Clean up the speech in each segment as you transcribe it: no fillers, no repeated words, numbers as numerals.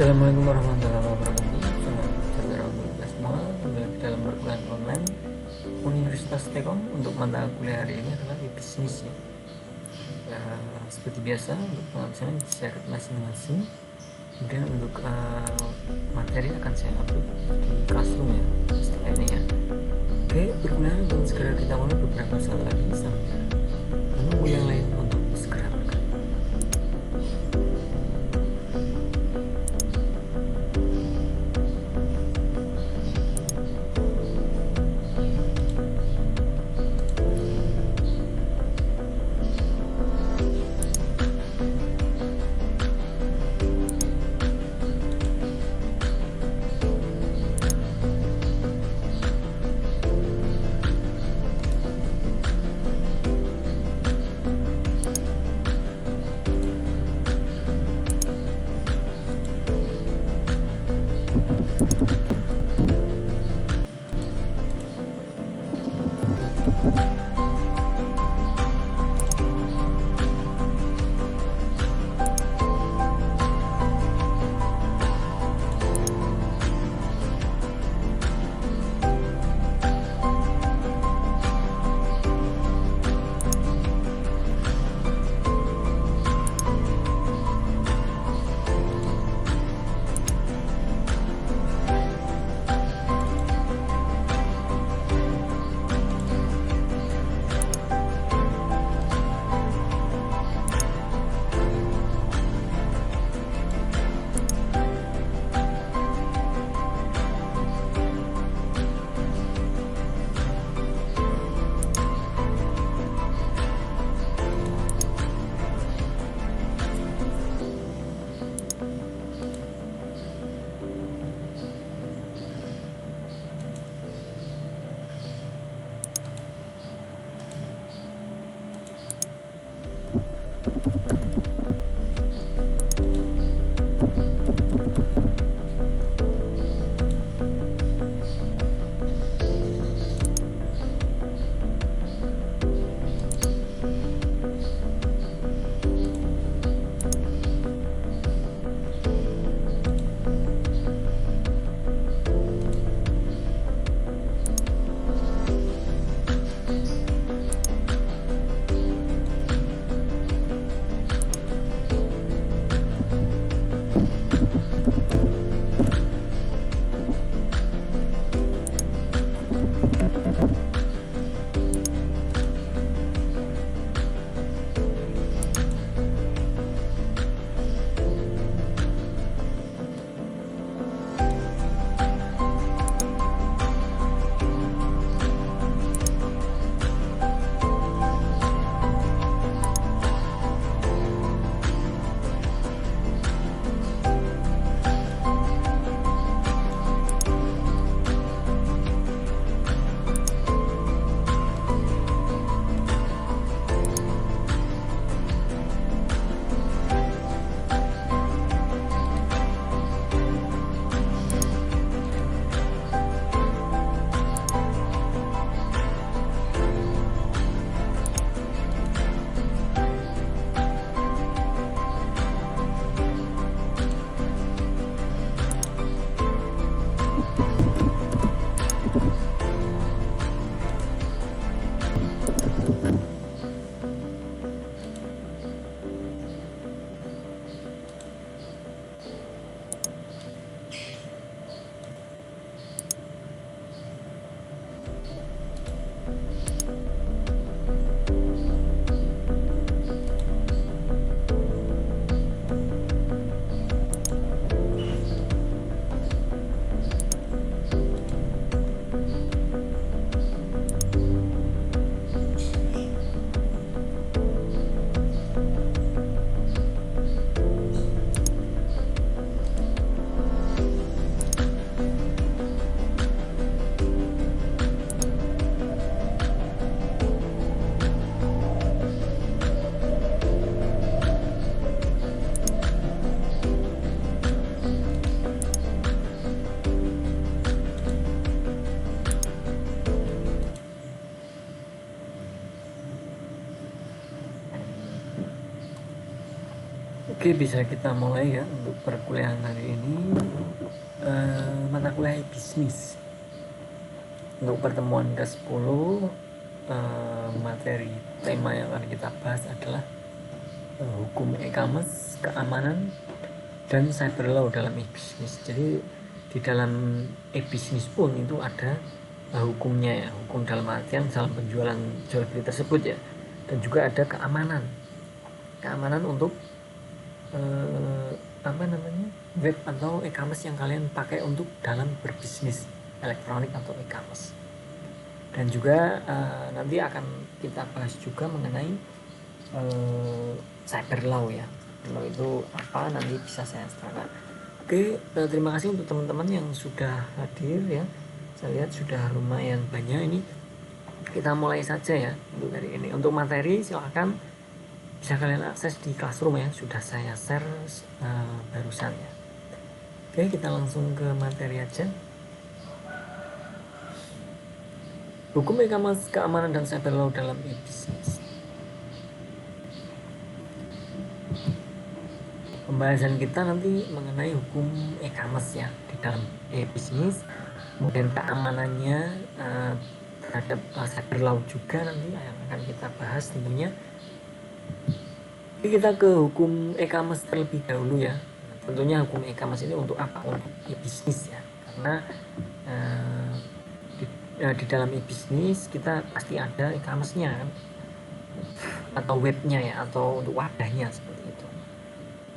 Assalamualaikum warahmatullahi wabarakatuh. Selamat saudara untuk kita semua. Kembali dalam perkuliahan online Universitas Telkom. Untuk mata kuliah hari ini adalah di bisnis ya. Seperti biasa untuk pengabsahan share masing-masing. Kemudian untuk materi akan saya upload di Classroom ya setelah ini ya. Oke, perkuliahan dan segera kita mulai beberapa saat lagi sambil menunggu yang lain untuk segera bergerak. Oke, bisa kita mulai ya untuk perkuliahan hari ini. Mata kuliah bisnis. Untuk pertemuan ke-10, materi tema yang akan kita bahas adalah hukum e-commerce, keamanan, dan cyber law dalam e-bisnis. Jadi di dalam e-bisnis pun itu ada hukumnya ya, hukum dalam artian dalam penjualan jual beli tersebut ya, dan juga ada keamanan untuk web atau e-commerce yang kalian pakai untuk dalam berbisnis elektronik atau e-commerce. Dan juga nanti akan kita bahas juga mengenai cyber law ya. Kalau itu apa nanti bisa saya serahkan. Oke, terima kasih untuk teman-teman yang sudah hadir ya. Saya lihat sudah lumayan banyak ini. Kita mulai saja ya untuk hari ini. Untuk materi silakan bisa kalian akses di Classroom ya, sudah saya share barusan ya. Oke, kita langsung ke materi aja. Hukum e-commerce, keamanan dan cyber law dalam e-bisnis. Pembahasan kita nanti mengenai hukum e-commerce ya di dalam e-bisnis, kemudian keamanannya terhadap cyber law juga nanti yang akan kita bahas tentunya. Jadi kita ke hukum e-commerce terlebih dahulu ya. Tentunya hukum e-commerce ini untuk apa? Untuk e-bisnis ya. Karena di dalam e-bisnis kita pasti ada e-commerce-nya kan, atau webnya ya, atau untuk wadahnya seperti itu.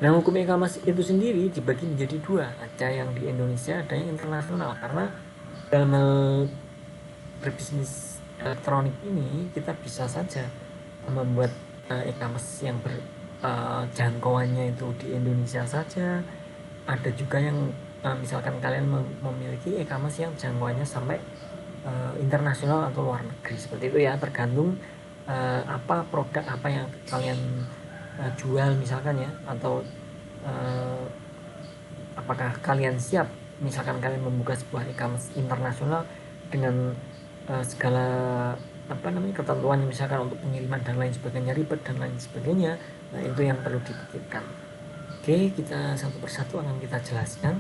Nah, hukum e-commerce itu sendiri dibagi menjadi dua, ada yang di Indonesia, ada yang internasional. Karena dalam hal berbisnis elektronik ini kita bisa saja membuat e-commerce yang jangkauannya itu di Indonesia saja. Ada juga yang misalkan kalian memiliki e-commerce yang jangkauannya sampai internasional atau luar negeri, seperti itu ya, tergantung apa produk apa yang kalian jual misalkan ya, atau apakah kalian siap misalkan kalian membuka sebuah e-commerce internasional dengan segala ketentuan misalkan untuk pengiriman dan lain sebagainya, ribet dan lain sebagainya. Nah, itu yang perlu dipikirkan. Oke, kita satu persatu akan kita jelaskan.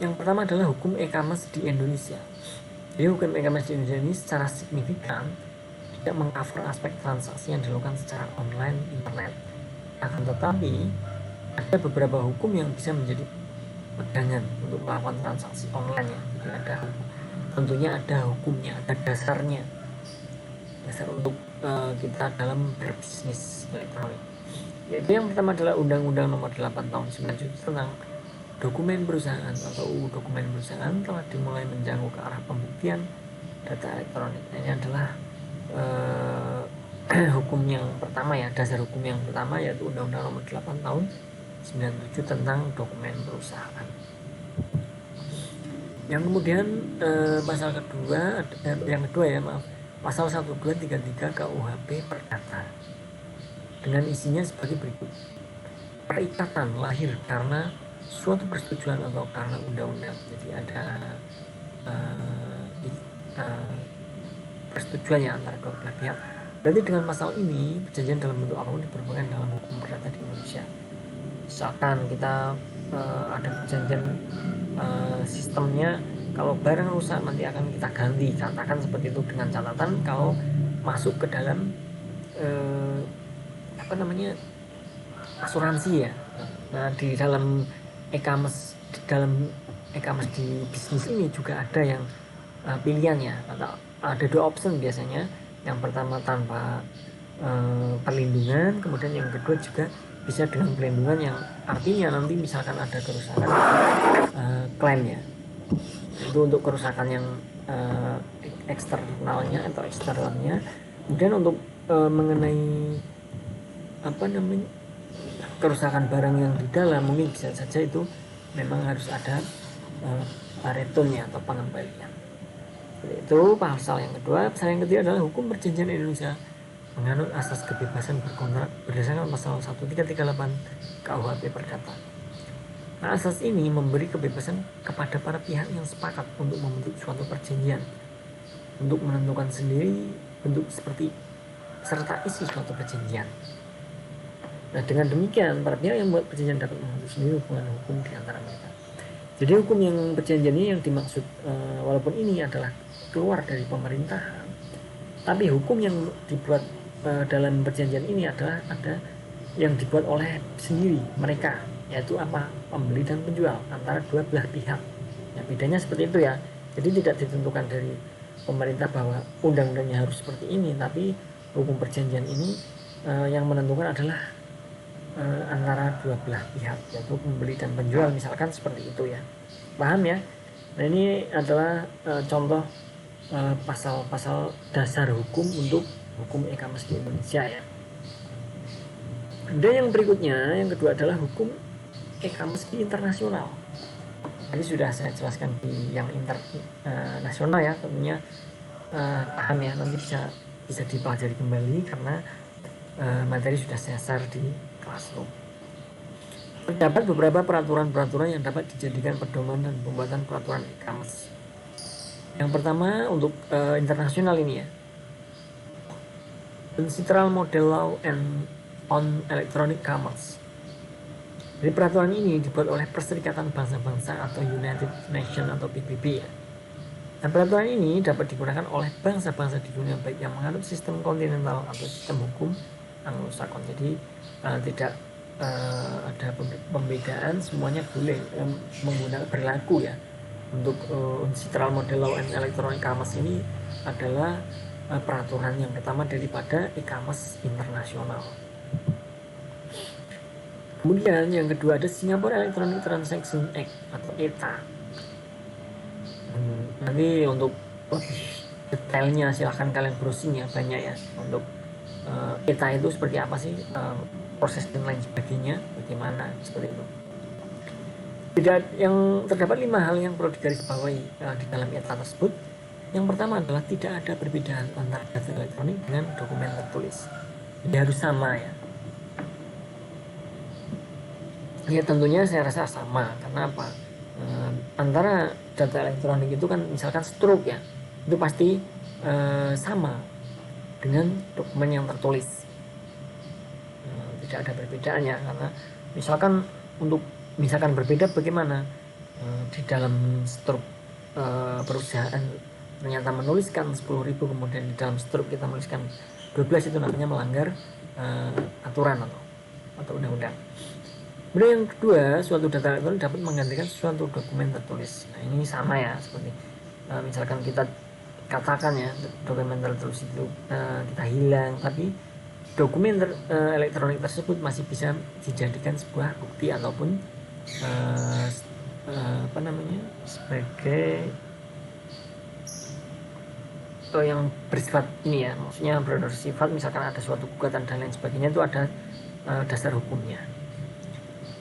Yang pertama adalah hukum e-commerce di Indonesia. Jadi hukum e-commerce di Indonesia ini secara signifikan tidak mengcover aspek transaksi yang dilakukan secara online internet. Akan tetapi ada beberapa hukum yang bisa menjadi pegangan untuk melakukan transaksi online ya. Jadi tentunya ada hukumnya, ada dasar untuk kita dalam berbisnis elektronik. Yaitu yang pertama adalah Undang-Undang Nomor 8 Tahun 97 tentang dokumen perusahaan atau dokumen perusahaan telah dimulai menjangkau ke arah pembuktian data elektronik. Ini adalah hukum yang pertama ya, dasar hukum yang pertama yaitu Undang-Undang Nomor 8 Tahun 97 tentang dokumen perusahaan. Yang kemudian pasal kedua pasal 1233 KUHP Perdata dengan isinya sebagai berikut. Perikatan lahir karena suatu persetujuan atau karena undang-undang. Jadi ada persetujuan ya antara kedua belah pihak. Berarti dengan pasal ini perjanjian dalam bentuk apapun diperbolehkan dalam hukum perdata di Indonesia. Misalkan kita ada perjanjian sistemnya kalau barang rusak nanti akan kita ganti, katakan seperti itu, dengan catatan kalau masuk ke dalam asuransi ya. Nah, di dalam e-commerce di bisnis ini juga ada yang pilihannya, atau ada dua option biasanya. Yang pertama tanpa perlindungan, kemudian yang kedua juga bisa dengan perlindungan, yang artinya nanti misalkan ada kerusakan klaim ya, itu untuk kerusakan yang eksternalnya atau eksternalnya. Kemudian untuk mengenai kerusakan barang yang di dalam, mungkin bisa saja itu memang harus ada returnnya atau pengembalian. Itu pasal yang kedua. Pasal yang ketiga adalah hukum perjanjian Indonesia menganut asas kebebasan berkontrak berdasarkan pasal 1338 KUHP Perdata. Nah, asas ini memberi kebebasan kepada para pihak yang sepakat untuk membentuk suatu perjanjian untuk menentukan sendiri bentuk seperti serta isi suatu perjanjian. Nah, dengan demikian para pihak yang membuat perjanjian dapat mengatur sendiri hubungan hukum di antara mereka. Jadi hukum yang perjanjian ini yang dimaksud, walaupun ini adalah keluar dari pemerintahan, tapi hukum yang dibuat dalam perjanjian ini adalah ada yang dibuat oleh sendiri mereka, yaitu apa, pembeli dan penjual antara dua belah pihak. Ya, bedanya seperti itu ya. Jadi tidak ditentukan dari pemerintah bahwa undang-undangnya harus seperti ini, tapi hukum perjanjian ini yang menentukan adalah antara dua belah pihak, yaitu pembeli dan penjual, misalkan seperti itu ya. Paham ya? Nah, ini adalah contoh pasal-pasal dasar hukum untuk hukum e-commerce di Indonesia ya. Dan yang berikutnya, yang kedua adalah hukum e-commerce internasional. Tadi sudah saya jelaskan di yang internasional ya, tentunya paham ya, nanti bisa dipelajari kembali karena materi sudah saya share di Classroom. Terdapat beberapa peraturan-peraturan yang dapat dijadikan pedoman dan pembuatan peraturan e-commerce. Yang pertama untuk internasional ini ya, Central Model Law on Electronic Commerce. Jadi peraturan ini dibuat oleh Perserikatan Bangsa-Bangsa atau United Nations atau PBB ya. Nah, peraturan ini dapat digunakan oleh bangsa-bangsa di dunia baik yang menganut sistem kontinental atau sistem hukum Anglo-Saxon. Jadi tidak ada pembedaan, semuanya boleh menggunakan berlaku ya. Untuk Central Model Law and Electronic Commerce ini adalah peraturan yang pertama daripada e-commerce internasional. Kemudian yang kedua ada Singapore Electronic Transaction Act atau ETA. Nanti untuk detailnya silahkan kalian browsing ya, banyak ya untuk ETA itu seperti apa sih, proses dan lain sebagainya, bagaimana seperti itu. Yang terdapat 5 hal yang perlu digarisbawahi di dalam ETA tersebut. Yang pertama adalah tidak ada perbedaan antara data elektronik dengan dokumen tertulis. Jadi harus sama ya. Ya tentunya saya rasa sama, karena apa? Antara data elektronik itu kan misalkan stroke ya, itu pasti sama dengan dokumen yang tertulis. Tidak ada perbedaannya, karena misalkan berbeda bagaimana di dalam stroke perusahaan ternyata menuliskan 10.000, kemudian di dalam stroke kita menuliskan 12, itu namanya melanggar aturan atau undang-undang. Kemudian yang kedua, suatu data elektronik dapat menggantikan suatu dokumen tertulis. Nah, ini sama ya, seperti misalkan kita katakan ya, dokumen tertulis itu kita hilang, tapi dokumen elektronik tersebut masih bisa dijadikan sebuah bukti ataupun sebagai yang bersifat ini ya, maksudnya bersifat misalkan ada suatu gugatan dan lain sebagainya, itu ada dasar hukumnya.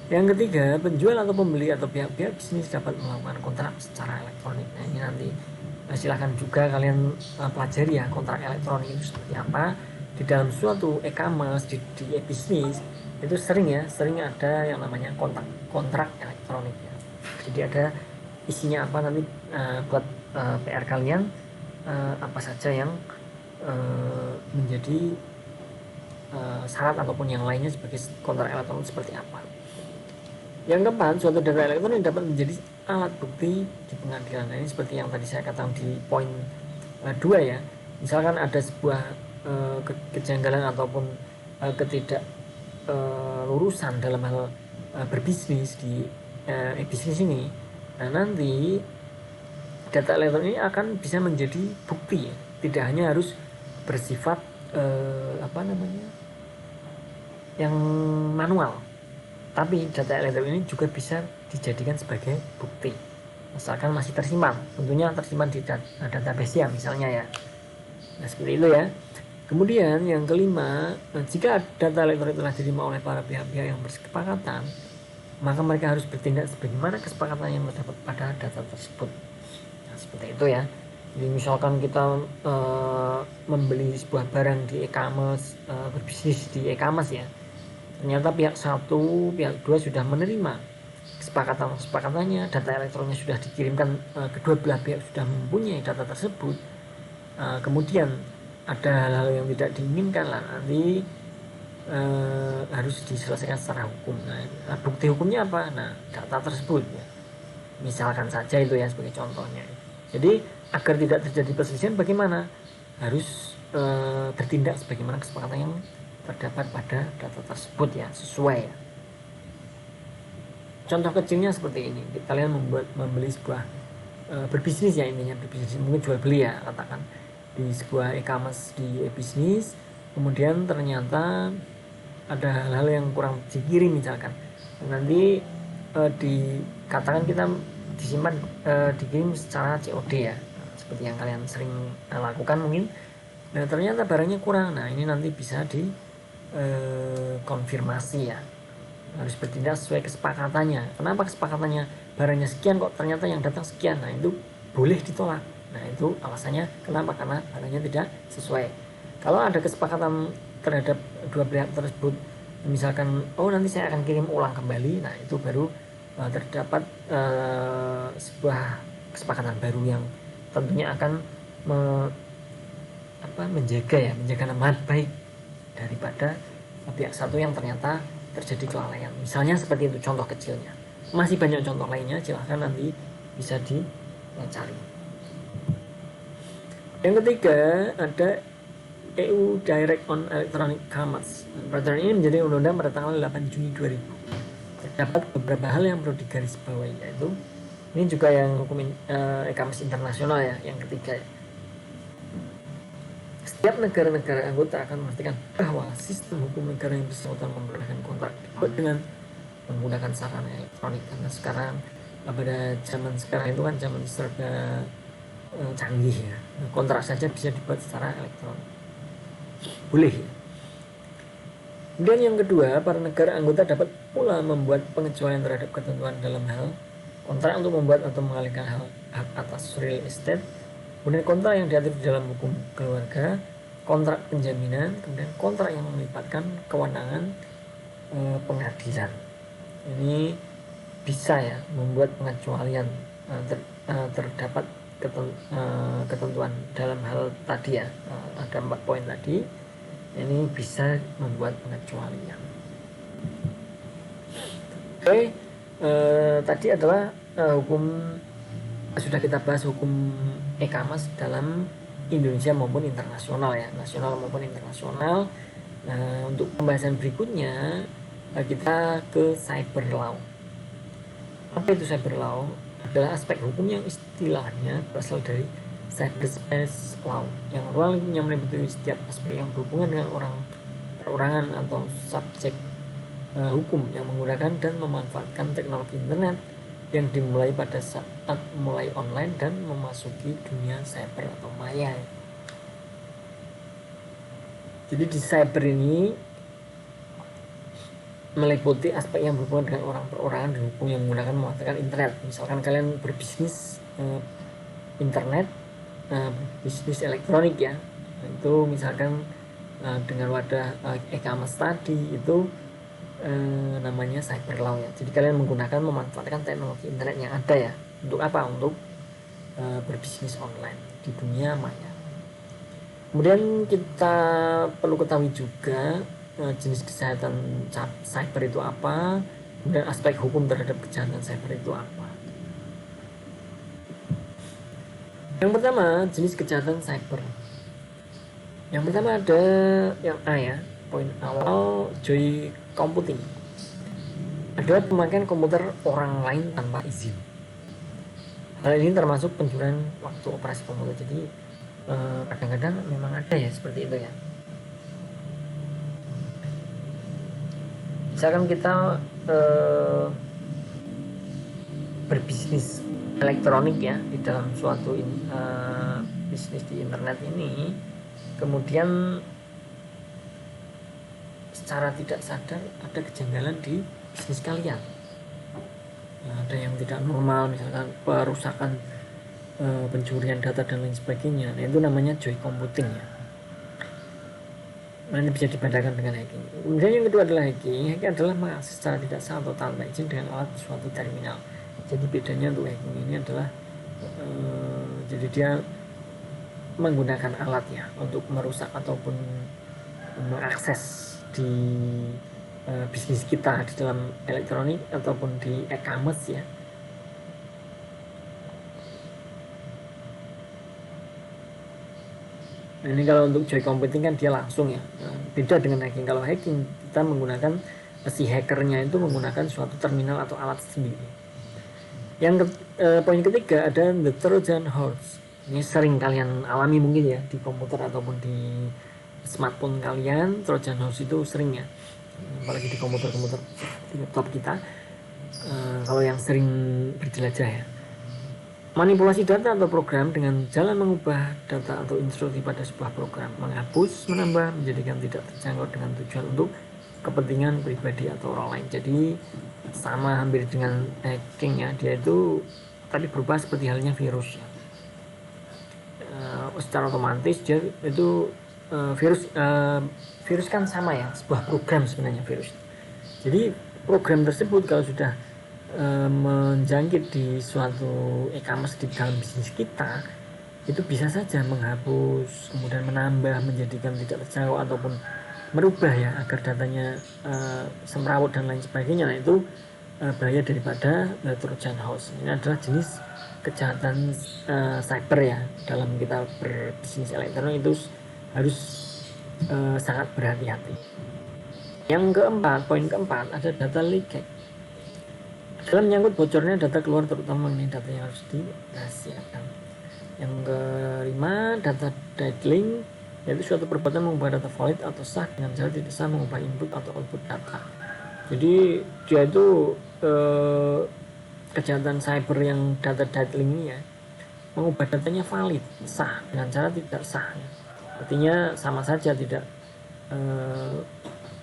Yang ketiga, penjual atau pembeli atau pihak-pihak bisnis dapat melakukan kontrak secara elektronik. Nah, ini nanti silahkan juga kalian pelajari ya, kontrak elektronik itu seperti apa. Di dalam suatu e-commerce, di e-bisnis itu sering ada yang namanya kontrak elektronik ya. Jadi ada isinya apa, nanti buat PR kalian apa saja yang menjadi syarat ataupun yang lainnya sebagai kontrak elektronik seperti apa. Yang keempat, suatu data elektronik dapat menjadi alat bukti di pengadilan. Nah, ini seperti yang tadi saya katakan di poin 2 ya. Misalkan ada sebuah kejanggalan ataupun ketidak lurusan dalam hal berbisnis di bisnis ini. Nah, nanti data elektronik ini akan bisa menjadi bukti ya. Tidak hanya harus bersifat yang manual, tapi data elektronik ini juga bisa dijadikan sebagai bukti asalkan masih tersimpan, tentunya tersimpan di database ya misalnya ya. Nah, seperti itu ya. Kemudian yang kelima, jika data elektronik telah diterima oleh para pihak-pihak yang berkesepakatan, maka mereka harus bertindak sebagaimana kesepakatan yang terdapat pada data tersebut. Nah, seperti itu ya. Jadi misalkan kita membeli sebuah barang di e-commerce, berbisnis di e-commerce ya, ternyata pihak 1, pihak 2 sudah menerima kesepakatannya, data elektroniknya sudah dikirimkan, kedua belah pihak sudah mempunyai data tersebut. Kemudian ada hal-hal yang tidak diinginkan lah, nanti harus diselesaikan secara hukum. Nah, bukti hukumnya apa? Nah, data tersebut ya. Misalkan saja itu ya sebagai contohnya. Jadi agar tidak terjadi perselisihan bagaimana? Harus bertindak sebagaimana kesepakatan yang terdapat pada data tersebut ya, sesuai ya. Contoh kecilnya seperti ini, kalian membeli sebuah berbisnis ya, intinya berbisnis, mungkin jual beli ya, katakan di sebuah e-commerce di e-bisnis, kemudian ternyata ada hal-hal yang kurang dikirim misalkan, nanti dikatakan kita disimpan dikirim secara COD ya, seperti yang kalian sering lakukan mungkin. Nah ternyata barangnya kurang, nah ini nanti bisa di konfirmasi ya, harus bertindak sesuai kesepakatannya. Kenapa kesepakatannya barangnya sekian kok ternyata yang datang sekian, nah itu boleh ditolak. Nah itu alasannya kenapa, karena barangnya tidak sesuai. Kalau ada kesepakatan terhadap dua pihak tersebut, misalkan oh nanti saya akan kirim ulang kembali, nah itu baru terdapat sebuah kesepakatan baru yang tentunya akan menjaga nama baik daripada pihak satu yang ternyata terjadi kelalaian. Misalnya seperti itu contoh kecilnya. Masih banyak contoh lainnya, silahkan nanti bisa dicari. Yang ketiga ada EU Direct on Electronic Commerce. Peraturan ini menjadi undang-undang pada tanggal 8 Juni 2000. Terdapat beberapa hal yang perlu digarisbawahi, yaitu ini juga yang hukum e-commerce internasional ya, yang ketiga ya. Setiap negara-negara anggota akan memastikan bahwa sistem hukum negara yang bersangkutan memperolehkan kontrak dengan menggunakan sarana elektronik, karena sekarang pada zaman sekarang itu kan zaman serba canggih ya, kontrak saja bisa dibuat secara elektronik, boleh ya. Kemudian yang kedua, para negara anggota dapat pula membuat pengecualian terhadap ketentuan dalam hal kontrak untuk membuat atau mengalihkan hak atas real estate, kemudian kontrak yang diatur di dalam hukum keluarga, kontrak penjaminan, kemudian kontrak yang melibatkan kewenangan pengadilan. Ini bisa ya membuat pengecualian terdapat ketentuan dalam hal tadi ya, ada 4 poin tadi, ini bisa membuat pengecualian. Oke, tadi adalah hukum, sudah kita bahas hukum e-commerce dalam Indonesia maupun internasional ya, nasional maupun internasional. Nah, untuk pembahasan berikutnya kita ke cyber law. Apa itu cyber law? Adalah aspek hukum yang istilahnya berasal dari cyberspace law, yang ruangnya meliputi setiap aspek yang berhubungan dengan perorangan atau subjek hukum yang menggunakan dan memanfaatkan teknologi internet yang dimulai pada saat mulai online dan memasuki dunia cyber atau maya. Jadi di cyber ini meliputi aspek yang berhubungan dengan orang perorangan dan hukum yang menggunakan memanfaatkan internet. Misalkan kalian berbisnis internet, bisnis elektronik ya, itu misalkan dengan wadah e-commerce tadi itu namanya cyber law ya. Jadi kalian memanfaatkan teknologi internet yang ada ya. Untuk apa? Untuk berbisnis online di dunia maya. Kemudian kita perlu ketahui juga jenis kejahatan cyber itu apa, kemudian aspek hukum terhadap kejahatan cyber itu apa. Yang pertama, jenis kejahatan cyber. Yang pertama ada yang A ya, poin awal, joy computing. Adalah pemakaian komputer orang lain tanpa izin. Hal ini termasuk pencurian waktu operasi komputer. Jadi kadang-kadang memang ada ya seperti itu ya. Misalkan kita berbisnis elektronik ya di dalam suatu bisnis di internet ini, kemudian secara tidak sadar ada kejanggalan di bisnis kalian. Ada yang tidak normal, misalkan perusakan, pencurian data dan lain sebagainya. Nah, itu namanya joy computing ya. Nah, ini bisa dibedakan dengan hacking. Kemudian yang kedua adalah hacking. Hacking adalah mengakses secara tidak sah atau tanpa izin dengan alat suatu terminal. Jadi bedanya untuk hacking ini adalah jadi dia menggunakan alat ya untuk merusak ataupun mengakses di bisnis kita di dalam elektronik ataupun di e-commerce ya. Nah, ini kalau untuk joy computing kan dia langsung ya. Nah, beda dengan hacking. Kalau hacking kita menggunakan si hackernya itu menggunakan suatu terminal atau alat sendiri. Yang poin ketiga ada the Trojan horse. Ini sering kalian alami mungkin ya di komputer ataupun di smartphone kalian. Trojan horse itu sering ya, apalagi di komputer-komputer di laptop kita. Kalau yang sering berjelajah ya, manipulasi data atau program dengan jalan mengubah data atau instruksi pada sebuah program, menghapus, menambah, menjadikan tidak terjangkau dengan tujuan untuk kepentingan pribadi atau orang lain. Jadi sama hampir dengan hacking ya, dia itu tadi berubah seperti halnya virus ya. Secara otomatis dia itu virus kan sama ya, sebuah program sebenarnya virus. Jadi program tersebut kalau sudah menjangkit di suatu e-commerce di dalam bisnis kita, itu bisa saja menghapus, kemudian menambah, menjadikan tidak terjangkau ataupun merubah ya agar datanya semrawut dan lain sebagainya. Nah itu bahaya daripada Trojan horse. Ini adalah jenis kejahatan cyber ya. Dalam kita berbisnis elektronik itu harus sangat berhati-hati. Yang keempat, poin keempat ada data leakage. Dalam menyangkut bocornya data keluar, terutama mengenai data yang harus dirahasiakan. Yang kelima, data idling, yaitu suatu perbuatan mengubah data valid atau sah dengan cara tidak sah mengubah input atau output data. Jadi dia itu kejahatan cyber yang data idling ini ya, mengubah datanya valid, sah dengan cara tidak sah. Artinya sama saja, tidak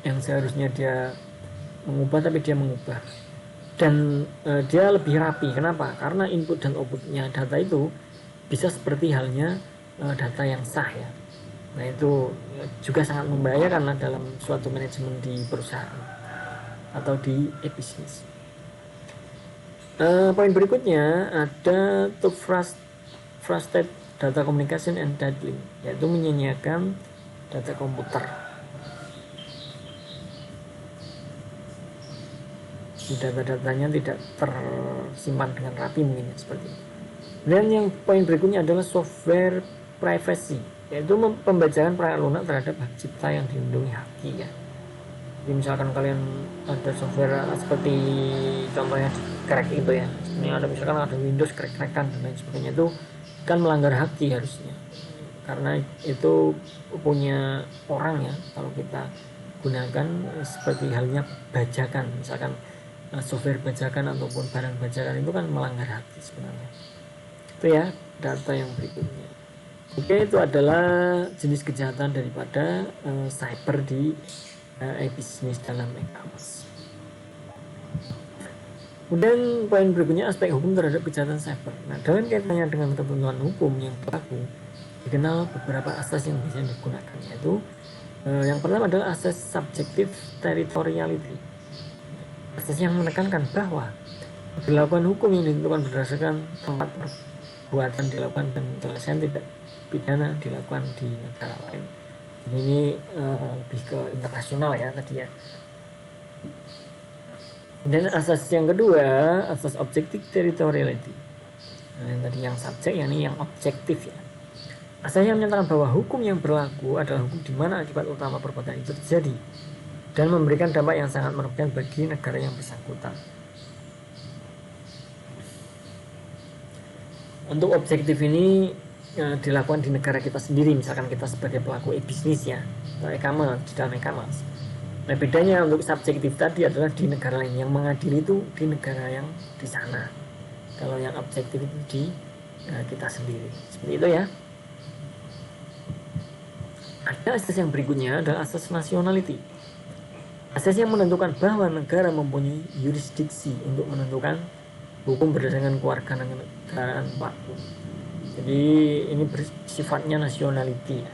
yang seharusnya dia mengubah tapi dia mengubah. Dan dia lebih rapi. Kenapa? Karena input dan outputnya data itu bisa seperti halnya data yang sah ya. Nah itu juga sangat membahayakan dalam suatu manajemen di perusahaan atau di e-bisnis. Poin berikutnya ada trusted data communication and idling, yaitu menyanyiakan data komputer. Data-datanya tidak tersimpan dengan rapi mungkin seperti itu. Dan yang poin berikutnya adalah software privacy, yaitu pembacaan perangkat lunak terhadap hak cipta yang dilindungi haki ya. Jadi misalkan kalian ada software seperti contohnya crack itu ya, ini ada misalkan ada Windows crack-crackan dan lain sebagainya, itu kan melanggar haki harusnya, karena itu punya orang ya. Kalau kita gunakan seperti halnya bajakan, misalkan software bajakan ataupun barang bajakan, itu kan melanggar haki sebenarnya. Itu ya data yang berikutnya. Oke, itu adalah jenis kejahatan daripada cyber di e-bisnis dalam e-commerce. Kemudian poin berikutnya aspek hukum terhadap kejahatan cyber. Nah, dalam kaitannya dengan ketentuan hukum yang berlaku, dikenal beberapa asas yang bisa digunakan, yaitu yang pertama adalah asas subjective territoriality. Asas yang menekankan bahwa dilakukan hukum yang ditentukan berdasarkan tempat perbuatan dilakukan dan penyelesaian tidak pidana dilakukan di negara lain. Jadi ini lebih ke internasional ya tadi ya. Dan asas yang kedua, asas objective territoriality. Nah, yang tadi yang subjek, yang ini yang objektif ya. Asasnya menyatakan bahwa hukum yang berlaku adalah hukum di mana akibat utama perbuatan itu terjadi dan memberikan dampak yang sangat merugikan bagi negara yang bersangkutan. Untuk objektif ini dilakukan di negara kita sendiri, misalkan kita sebagai pelaku e-bisnis ya, atau e-commerce, di dalam e-commerce. Nah, bedanya untuk subjektif tadi adalah di negara lain, yang mengadili itu di negara yang di sana. Kalau yang objektif itu di kita sendiri. Seperti itu ya. Ada asas yang berikutnya adalah asas nationality. Asas yang menentukan bahwa negara mempunyai yurisdiksi untuk menentukan hukum berdasarkan kewarganegaraan pelaku. Jadi ini bersifatnya nationality ya.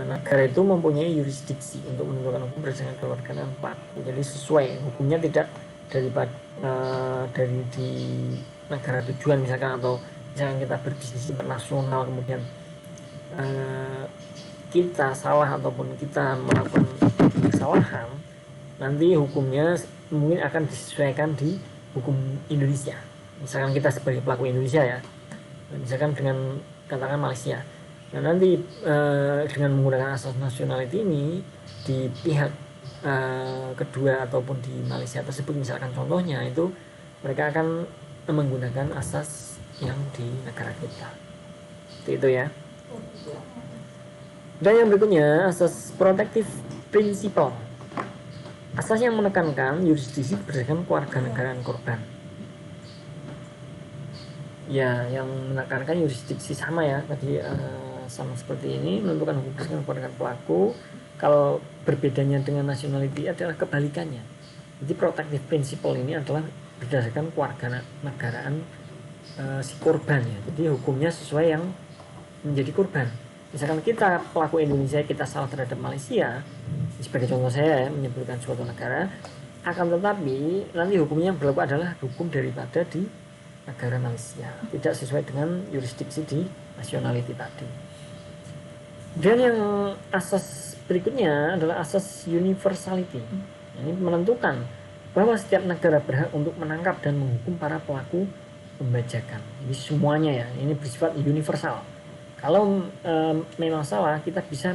Negara itu mempunyai yurisdiksi untuk menentukan hukum berdasarkan kewarganegaraan pelaku. Jadi sesuai hukumnya, tidak dari di negara tujuan misalkan, atau misalkan kita berbisnis internasional kemudian kita salah ataupun kita melakukan kesalahan, nanti hukumnya mungkin akan disesuaikan di hukum Indonesia. Misalkan kita sebagai pelaku Indonesia ya, misalkan dengan katakan Malaysia. Nah nanti dengan menggunakan asas nationality ini di pihak kedua ataupun di Malaysia tersebut, misalkan contohnya itu mereka akan menggunakan asas yang di negara kita. Itu ya. Dan yang berikutnya asas protective principle. Asas yang menekankan yurisdiksi berdasarkan kewarganegaraan korban. Ya, yang menekankan yurisdiksi sama ya tadi, sama seperti ini, menentukan hukum berdasarkan kewarganegaraan pelaku. Kalau berbedanya dengan nationality adalah kebalikannya. Jadi protective principle ini adalah berdasarkan kewarganegaraan si korban ya. Jadi hukumnya sesuai yang menjadi korban. Misalkan kita pelaku Indonesia, kita salah terhadap Malaysia, sebagai contoh saya ya, menyebutkan suatu negara, akan tetapi nanti hukumnya yang berlaku adalah hukum daripada di negara Malaysia, tidak sesuai dengan yurisdiksi di nationality tadi. Dan yang asas berikutnya adalah asas universality. Ini menentukan bahwa setiap negara berhak untuk menangkap dan menghukum para pelaku pembajakan. Jadi semuanya ya, ini bersifat universal. Kalau memang salah, kita bisa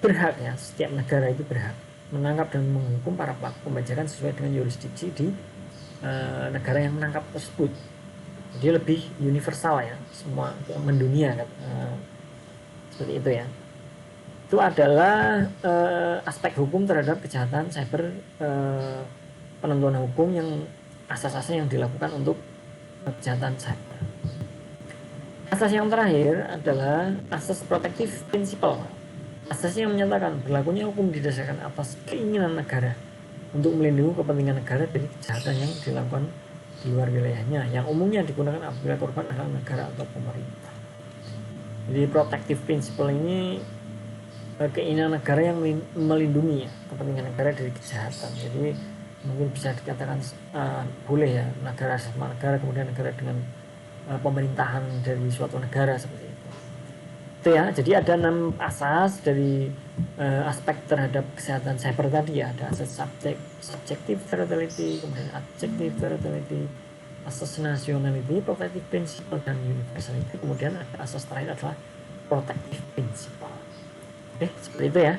berhak ya, setiap negara itu berhak menangkap dan menghukum para pelaku pembajakan sesuai dengan yurisdiksi di negara yang menangkap tersebut. Jadi lebih universal ya, semua mendunia kan, seperti itu ya. Itu adalah aspek hukum terhadap kejahatan cyber, penentuan hukum yang asas-asas yang dilakukan untuk kejahatan cyber. Asas yang terakhir adalah asas protective principle. Asas yang menyatakan berlakunya hukum didasarkan atas keinginan negara untuk melindungi kepentingan negara dari kejahatan yang dilakukan di luar wilayahnya, yang umumnya digunakan apabila korban adalah negara atau pemerintah. Jadi protective principle ini keinginan negara yang melindungi ya, kepentingan negara dari kejahatan. Jadi mungkin bisa dikatakan boleh ya, negara sama negara, kemudian negara dengan pemerintahan dari suatu negara, seperti itu. Itu ya, jadi ada 6 asas dari aspek terhadap kesehatan cyber tadi ya. Ada asas subjective veritality, kemudian objective veritality, asas nationality, protective principle, dan universality. Kemudian ada asas terakhir adalah protective principle. Oke, seperti itu ya.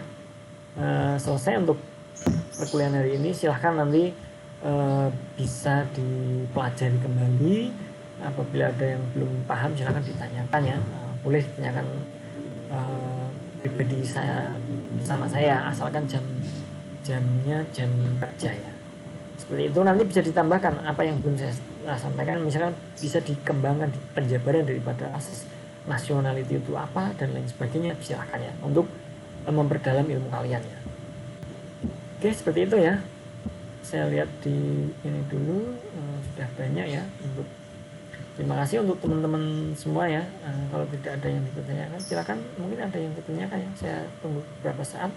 Selesai untuk perkuliahan hari ini. Silahkan nanti bisa dipelajari kembali. Apabila ada yang belum paham, silahkan ditanyakan ya. Boleh ditanyakan pribadi saya sama saya, asalkan jamnya jam kerja ya. Seperti itu. Nanti bisa ditambahkan apa yang belum saya sampaikan, misalkan bisa dikembangkan di penjabaran daripada asas nationality itu apa dan lain sebagainya, silahkan ya, untuk memperdalam ilmu kalian ya. Oke, seperti itu ya. Saya lihat di ini dulu, sudah banyak ya. Untuk terima kasih untuk teman-teman semua ya. Kalau tidak ada yang ditanyakan, silakan, mungkin ada yang ditanyakan ya. Saya tunggu beberapa saat.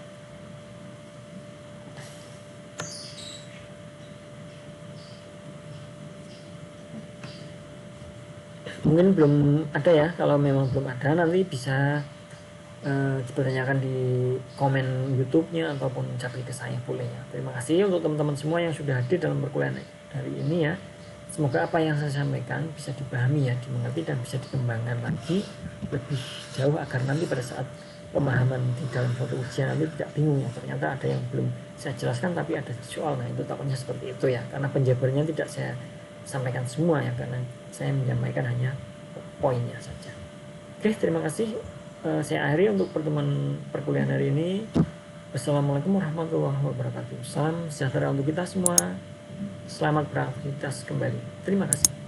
Mungkin belum ada ya. Kalau memang belum ada, nanti bisa dipertanyakan di komen YouTube-nya ataupun capri ke saya, boleh ya. Terima kasih untuk teman-teman semua yang sudah hadir dalam perkuliahan hari ini ya. Semoga apa yang saya sampaikan bisa dipahami ya, dimengerti, dan bisa dikembangkan lagi lebih jauh, agar nanti pada saat pemahaman di dalam suatu ujian nanti tidak bingung ya, ternyata ada yang belum saya jelaskan tapi ada soal. Nah itu takutnya seperti itu ya, karena penjabarnya tidak saya sampaikan semua ya, karena saya menyampaikan hanya poinnya saja. Oke, terima kasih. Saya akhiri untuk pertemuan perkuliahan hari ini. Wassalamualaikum warahmatullahi wabarakatuh. Salam sejahtera untuk kita semua. Selamat beraktivitas kembali. Terima kasih.